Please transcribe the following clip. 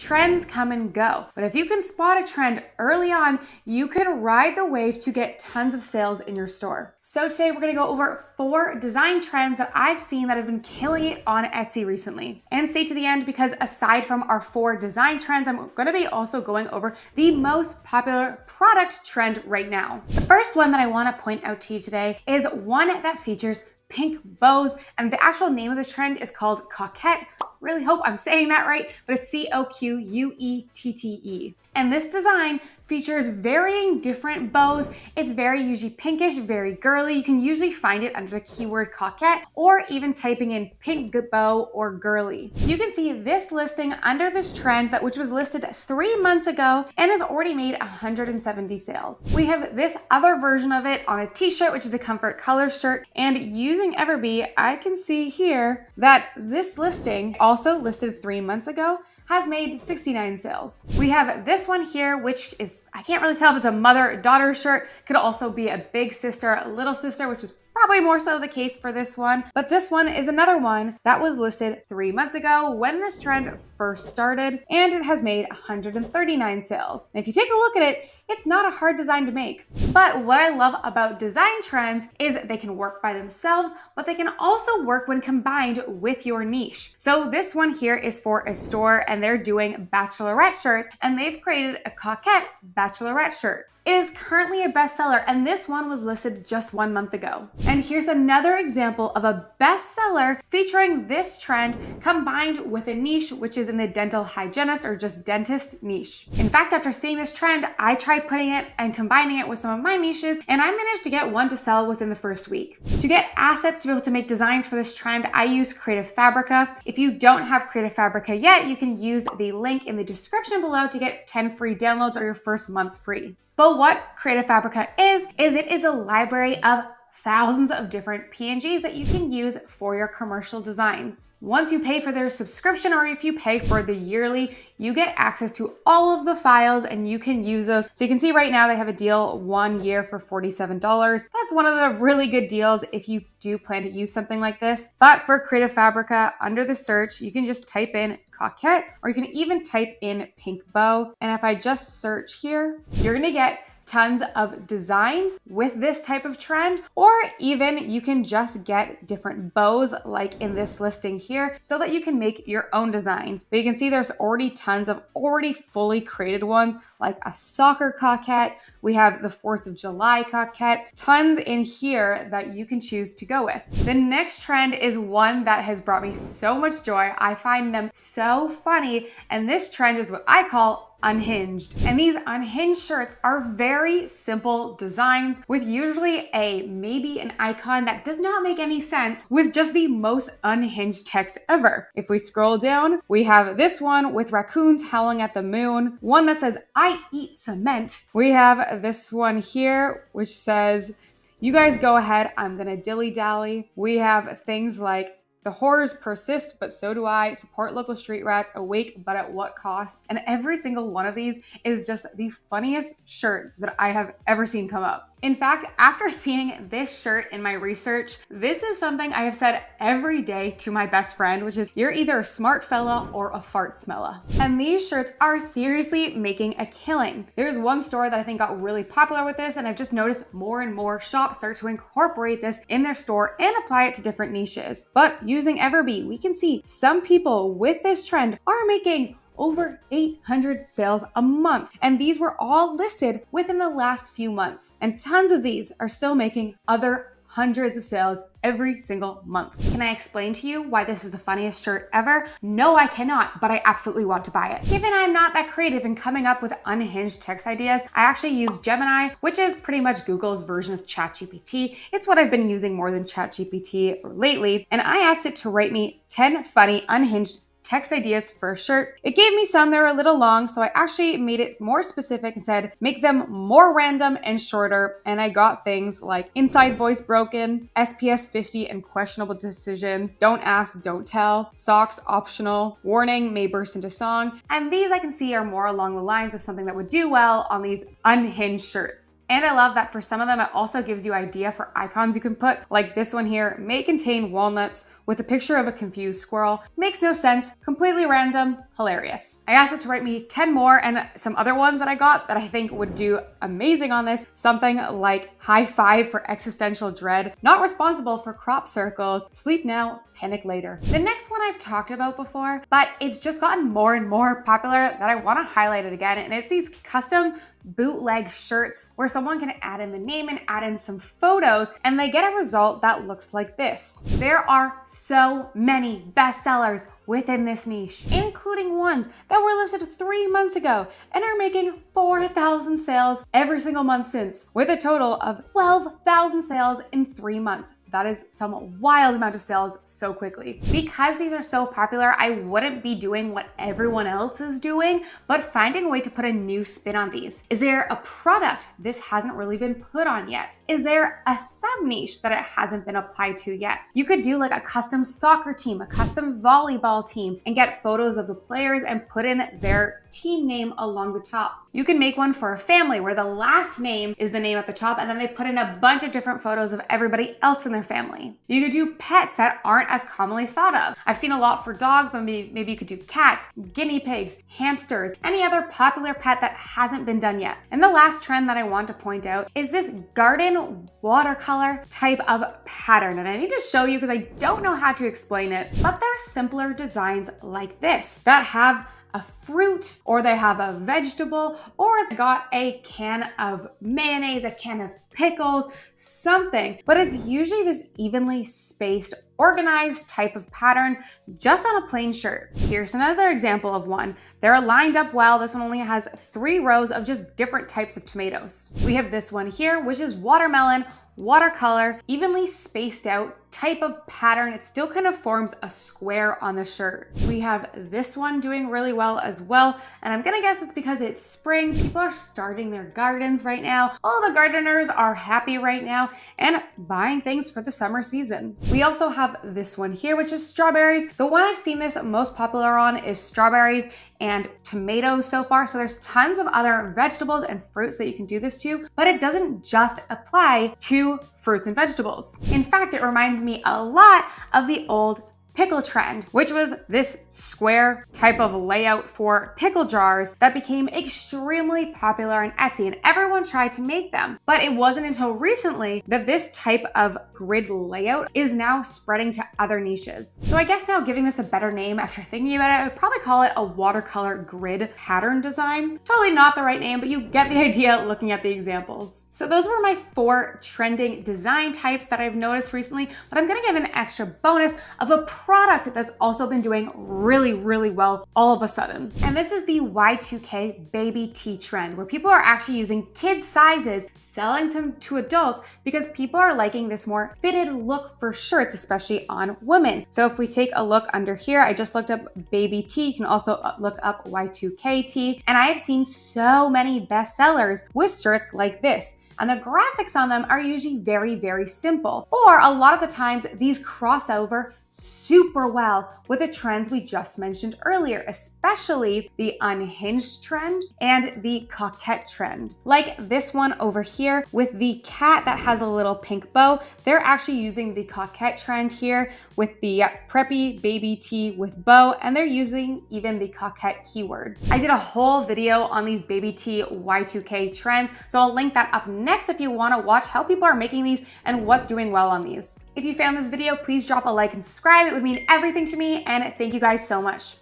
trends come and go. But if you can spot a trend early on, you can ride the wave to get tons of sales in your store. So today we're gonna go over 4 design trends that I've seen that have been killing it on Etsy recently. And stay to the end because aside from our 4 design trends, I'm gonna be also going over the most popular product trend right now. The first one that I wanna point out to you today is one that features pink bows, and the actual name of the trend is called Coquette. Really hope I'm saying that right, but it's Coquette. And this design features varying different bows. It's very usually pinkish, very girly. You can usually find it under the keyword coquette or even typing in pink bow or girly. You can see this listing under this trend which was listed 3 months ago and has already made 170 sales. We have this other version of it on a t-shirt, which is the Comfort Color shirt. And using Everbee, I can see here that this listing, also listed 3 months ago, has made 69 sales. We have this one here, which is, I can't really tell if it's a mother-daughter shirt. Could also be a big sister, a little sister, which is probably more so the case for this one. But this one is another one that was listed 3 months ago when this trend first started, and it has made 139 sales. And if you take a look at it, it's not a hard design to make. But what I love about design trends is they can work by themselves, but they can also work when combined with your niche. So this one here is for a store and they're doing bachelorette shirts, and they've created a Coquette bachelorette shirt. It is currently a bestseller, and this one was listed just 1 month ago. And here's another example of a bestseller featuring this trend combined with a niche, which is in the dental hygienist or just dentist niche. In fact, after seeing this trend, I tried putting it and combining it with some of my niches, and I managed to get one to sell within the first week. To get assets to be able to make designs for this trend, I use Creative Fabrica. If you don't have Creative Fabrica yet, you can use the link in the description below to get 10 free downloads or your first month free. But what Creative Fabrica is it is a library of thousands of different PNGs that you can use for your commercial designs. Once you pay for their subscription, or if you pay for the yearly, you get access to all of the files and you can use those. So you can see right now they have a deal 1 year for $47. That's one of the really good deals if you do plan to use something like this. But for Creative Fabrica, under the search, you can just type in Coquette, or you can even type in pink bow. And if I just search here, you're gonna get tons of designs with this type of trend, or even you can just get different bows like in this listing here so that you can make your own designs. But you can see there's already tons of already fully created ones like a soccer coquette. We have the 4th of July coquette, tons in here that you can choose to go with. The next trend is one that has brought me so much joy. I find them so funny, and this trend is what I call Unhinged. And these Unhinged shirts are very simple designs with usually maybe an icon that does not make any sense with just the most unhinged text ever. If we scroll down, we have this one with raccoons howling at the moon, one that says, "I eat cement." We have this one here, which says, "You guys go ahead, I'm gonna dilly-dally." We have things like, "The horrors persist, but so do I. Support local street rats. Awake, but at what cost?" And every single one of these is just the funniest shirt that I have ever seen come up. In fact, after seeing this shirt in my research, this is something I have said every day to my best friend, which is, you're either a smart fella or a fart smella. And these shirts are seriously making a killing. There's one store that I think got really popular with this, and I've just noticed more and more shops start to incorporate this in their store and apply it to different niches. But using Everbee, we can see some people with this trend are making over 800 sales a month. And these were all listed within the last few months. And tons of these are still making other hundreds of sales every single month. Can I explain to you why this is the funniest shirt ever? No, I cannot, but I absolutely want to buy it. Given I'm not that creative in coming up with unhinged text ideas, I actually use Gemini, which is pretty much Google's version of ChatGPT. It's what I've been using more than ChatGPT lately. And I asked it to write me 10 funny unhinged text ideas for a shirt. It gave me some that were a little long, so I actually made it more specific and said, make them more random and shorter. And I got things like inside voice broken, SPS 50 and questionable decisions, don't ask, don't tell, socks optional, warning may burst into song. And these I can see are more along the lines of something that would do well on these unhinged shirts. And I love that for some of them, it also gives you idea for icons you can put, like this one here, may contain walnuts with a picture of a confused squirrel. Makes no sense, completely random, hilarious. I asked it to write me 10 more and some other ones that I got that I think would do amazing on this. Something like high five for existential dread, not responsible for crop circles, sleep now, panic later. The next one I've talked about before, but it's just gotten more and more popular that I want to highlight it again, and it's these custom bootleg shirts where someone can add in the name and add in some photos and they get a result that looks like this. There are so many bestsellers within this niche, including ones that were listed 3 months ago and are making 4,000 sales every single month since, with a total of 12,000 sales in 3 months. That is some wild amount of sales so quickly. Because these are so popular, I wouldn't be doing what everyone else is doing, but finding a way to put a new spin on these. Is there a product this hasn't really been put on yet? Is there a sub niche that it hasn't been applied to yet? You could do like a custom soccer team, a custom volleyball team, and get photos of the players and put in their team name along the top. You can make one for a family where the last name is the name at the top and then they put in a bunch of different photos of everybody else in their family. You could do pets that aren't as commonly thought of. I've seen a lot for dogs, but maybe you could do cats, guinea pigs, hamsters, any other popular pet that hasn't been done yet. And the last trend that I want to point out is this garden watercolor type of pattern. And I need to show you because I don't know how to explain it, but they're simpler designs like this that have a fruit, or they have a vegetable, or it's got a can of mayonnaise, a can of pickles, something, but it's usually this evenly spaced, organized type of pattern just on a plain shirt. Here's another example of one. They're lined up well. This one only has 3 rows of just different types of tomatoes. We have this one here, which is watermelon, watercolor, evenly spaced out type of pattern. It still kind of forms a square on the shirt. We have this one doing really well as well, and I'm gonna guess it's because it's spring. People are starting their gardens right now. All the gardeners are happy right now and buying things for the summer season. We also have this one here, which is strawberries. The one I've seen this most popular on is strawberries and tomatoes so far. So there's tons of other vegetables and fruits that you can do this to, but it doesn't just apply to fruits and vegetables. In fact, it reminds me a lot of the old pickle trend, which was this square type of layout for pickle jars that became extremely popular on Etsy, and everyone tried to make them. But it wasn't until recently that this type of grid layout is now spreading to other niches. So I guess now giving this a better name after thinking about it, I would probably call it a watercolor grid pattern design. Totally not the right name, but you get the idea looking at the examples. So those were my 4 trending design types that I've noticed recently, but I'm gonna give an extra bonus of a product that's also been doing really well all of a sudden. And this is the Y2K baby tee trend, where people are actually using kid sizes, selling them to adults because people are liking this more fitted look for shirts, especially on women. So if we take a look under here, I just looked up baby tee. You can also look up Y2K tee, and I have seen so many bestsellers with shirts like this. And the graphics on them are usually very simple, or a lot of the times these cross over super well with the trends we just mentioned earlier, especially the Unhinged trend and the Coquette trend. Like this one over here with the cat that has a little pink bow, they're actually using the Coquette trend here with the preppy baby tee with bow, and they're using even the Coquette keyword. I did a whole video on these baby tee Y2K trends, so I'll link that up next if you want to watch how people are making these and what's doing well on these. If you found this video, please drop a like and subscribe. It would mean everything to me, and thank you guys so much.